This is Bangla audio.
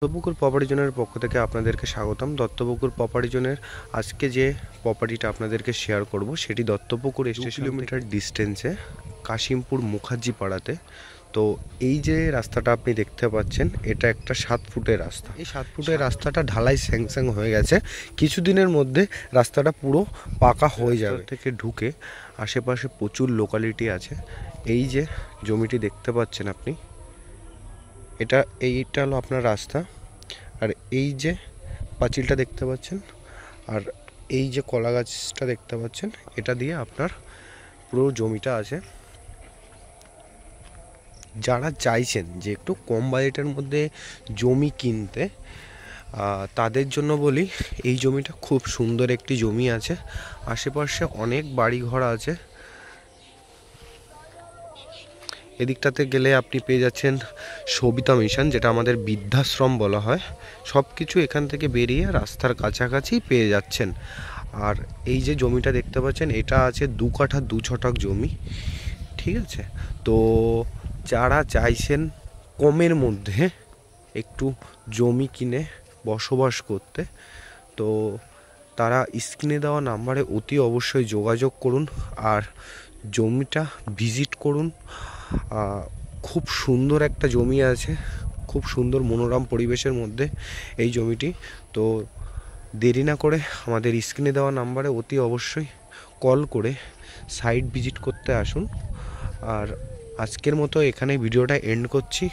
দত্তপুকুর প্রপার্টি জোনের পক্ষ থেকে আপনাদেরকে স্বাগতম। দত্তপুকুর প্রপার্টি জোনের আজকে যে প্রপার্টিটা আপনাদেরকে শেয়ার করব সেটি দত্তপুকুর 2 কিলোমিটার ডিস্টেন্সে কাশিমপুর মুখার্জি পাড়াতে। তো এই যে রাস্তাটা আপনি দেখতে পাচ্ছেন এটা একটা 7 ফুটের রাস্তা। এই 7 ফুটের রাস্তাটা ঢালাই স্যাংস্যাং হয়ে গেছে, কিছুদিনের মধ্যে রাস্তাটা পুরো পাকা হয়ে যাবে। থেকে ঢুকে আশেপাশে প্রচুর লোকালিটি আছে। এই যে জমিটি দেখতে পাচ্ছেন আপনি, এইটা হলো আপনার রাস্তা। আর এই যে পাঁচিলটা দেখতে পাচ্ছেন আর এই যে কলা গাছটা দেখতে পাচ্ছেন, এটা দিয়ে আপনার পুরো জমিটা আছে। যারা চাইছেন যে একটু কম বাজেটের মধ্যে জমি কিনতে, তাদের জন্য বলি এই জমিটা খুব সুন্দর একটি জমি আছে। আশেপাশে অনেক বাড়িঘর আছে। এদিকটাতে গেলে আপনি পেয়ে যাচ্ছেন সবিতা মিশন, যেটা আমাদের বৃদ্ধাশ্রম বলা হয়। সব কিছু এখান থেকে বেরিয়ে রাস্তার কাছাকাছি পেয়ে যাচ্ছেন। আর এই যে জমিটা দেখতে পাচ্ছেন এটা আছে 2 কাঠা 2 ছটাক জমি, ঠিক আছে। তো যারা চাইছেন কমের মধ্যে একটু জমি কিনে বসবাস করতে, তো তারা স্ক্রিনে দেওয়া নাম্বারে অতি অবশ্যই যোগাযোগ করুন আর জমিটা ভিজিট করুন। খুব সুন্দর একটা জমি আছে, খুব সুন্দর মনোরম পরিবেশের মধ্যে এই জমিটি। তো দেরি না করে আমাদের স্ক্রিনে দেওয়া নাম্বারে অতি অবশ্যই কল করে সাইট ভিজিট করতে আসুন। আর আজকের মতো এখানে ভিডিওটা এন্ড করছি।